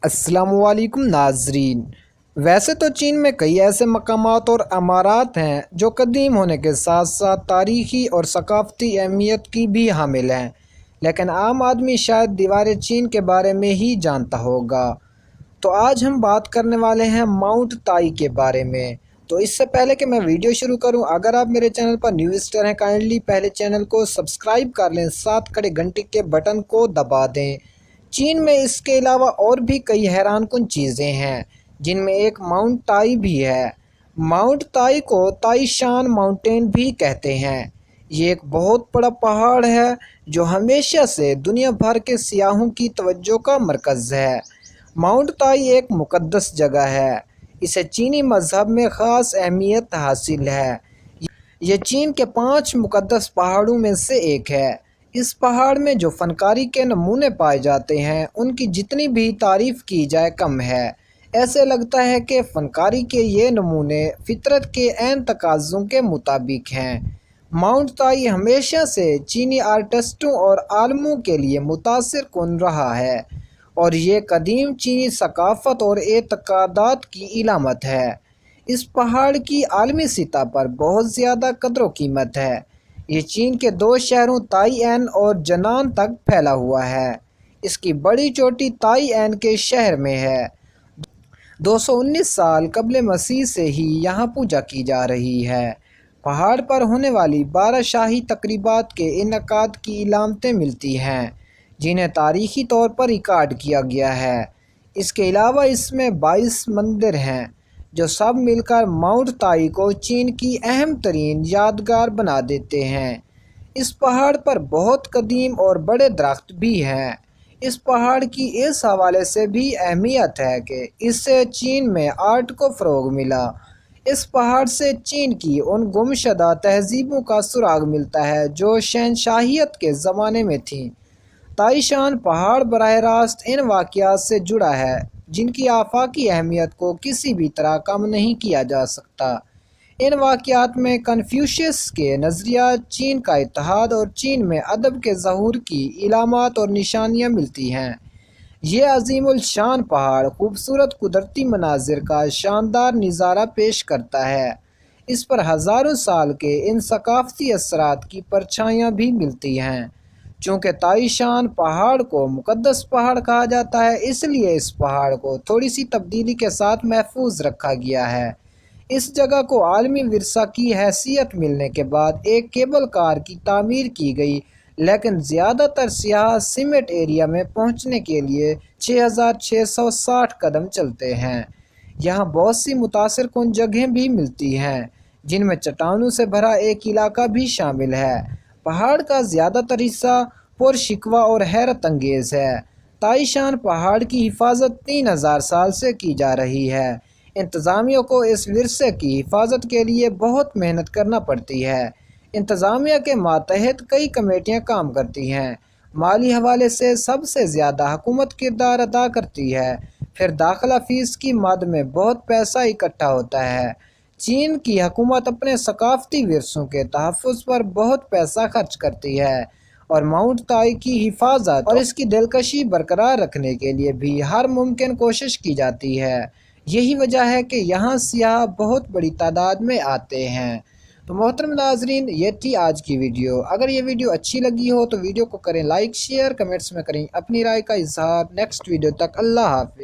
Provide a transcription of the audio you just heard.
अस्सलाम वालेकुम नाजरीन। वैसे तो चीन में कई ऐसे मकामात और अमारात हैं जो कदीम होने के साथ साथ तारीख़ी और सकाफ़ती अहमियत की भी हामिल हैं, लेकिन आम आदमी शायद दीवार चीन के बारे में ही जानता होगा। तो आज हम बात करने वाले हैं माउंट ताई के बारे में। तो इससे पहले कि मैं वीडियो शुरू करूं, अगर आप मेरे चैनल पर न्यू विजिटर हैं, काइंडली पहले चैनल को सब्सक्राइब कर लें, साथ खड़े घंटी के बटन को दबा दें। चीन में इसके अलावा और भी कई हैरानकुन चीज़ें हैं, जिनमें एक माउंट ताई भी है। माउंट ताई को ताईशान माउंटेन भी कहते हैं। ये एक बहुत बड़ा पहाड़ है जो हमेशा से दुनिया भर के सियाहों की तवज्जो का मरकज़ है। माउंट ताई एक मुक़द्दस जगह है। इसे चीनी मज़हब में ख़ास अहमियत हासिल है। ये चीन के 5 मुक़द्दस पहाड़ों में से एक है। इस पहाड़ में जो फ़नकारी के नमूने पाए जाते हैं, उनकी जितनी भी तारीफ़ की जाए कम है। ऐसे लगता है कि फ़नकारी के ये नमूने फ़ितरत के ऐन तकाज़ों के मुताबिक हैं। माउंट ताई हमेशा से चीनी आर्टिस्टों और आलमों के लिए मुतासिर कुन रहा है, और ये कदीम चीनी सकाफ़त और एतक़ादात की इलामत है। इस पहाड़ की आलमी सतह पर बहुत ज़्यादा कदर कीमत है। ये चीन के 2 शहरों ताइएन और जनान तक फैला हुआ है। इसकी बड़ी चोटी ताइएन के शहर में है। 219 साल कबल मसीह से ही यहाँ पूजा की जा रही है। पहाड़ पर होने वाली 12 शाही तकरीबात के इनकाद की इलामतें मिलती हैं, जिन्हें तारीख़ी तौर पर रिकॉर्ड किया गया है। इसके अलावा इसमें 22 मंदिर हैं, जो सब मिलकर माउंट ताई को चीन की अहम तरीन यादगार बना देते हैं। इस पहाड़ पर बहुत कदीम और बड़े दरख्त भी हैं। इस पहाड़ की इस हवाले से भी अहमियत है कि इससे चीन में आर्ट को फ़रोग़ मिला। इस पहाड़ से चीन की उन गुमशुदा तहज़ीबों का सुराग मिलता है जो शहनशाहियत के ज़माने में थीं। ताईशान पहाड़ बराह रास्त इन वाक़यात से जुड़ा है जिनकी आफाकी अहमियत को किसी भी तरह कम नहीं किया जा सकता। इन वाक़यात में कन्फ्यूशियस के नज़रिया, चीन का इत्तेहाद और चीन में अदब के ज़हूर की इलामात और निशानियाँ मिलती हैं। ये अज़ीमुल शान पहाड़ खूबसूरत कुदरती मनाजिर का शानदार नज़ारा पेश करता है। इस पर हज़ारों साल के इन सकाफ़ती असरात की परछाइयाँ भी मिलती हैं। चूँकि ताईशान पहाड़ को मुक़द्दस पहाड़ कहा जाता है, इसलिए इस पहाड़ को थोड़ी सी तब्दीली के साथ महफूज रखा गया है। इस जगह को आलमी विरसा की हैसियत मिलने के बाद एक केबल कार की तामीर की गई, लेकिन ज़्यादातर सियाह सीमेंट एरिया में पहुँचने के लिए 6660 कदम चलते हैं। यहाँ बहुत सी मुतासिर कुन जगहें भी मिलती हैं, जिनमें चट्टानों से भरा एक इलाका भी शामिल है। पहाड़ का ज़्यादातर हिस्सा पुरशिकवा और हैरत अंगेज़ है। ताईशान पहाड़ की हिफाजत 3000 साल से की जा रही है। इंतज़ामिया को इस विरसे की हिफाजत के लिए बहुत मेहनत करना पड़ती है। इंतज़ामिया के मातहत कई कमेटियाँ काम करती हैं। माली हवाले से सबसे ज़्यादा हुकूमत किरदार अदा करती है। फिर दाखिला फ़ीस की मद में बहुत पैसा इकट्ठा होता है। चीन की हुकूमत अपने सकाफ़ती विरसों के तहफ़्फ़ुज़ पर बहुत पैसा खर्च करती है, और माउंट ताई की हिफाजत और इसकी दिलकशी बरकरार रखने के लिए भी हर मुमकिन कोशिश की जाती है। यही वजह है कि यहाँ सियाह बहुत बड़ी तादाद में आते हैं। तो मोहतरम नाज़रीन, ये थी आज की वीडियो। अगर ये वीडियो अच्छी लगी हो तो वीडियो को करें लाइक, शेयर, कमेंट्स में करें अपनी राय का इजहार। नेक्स्ट वीडियो तक अल्लाह हाफ़िज़।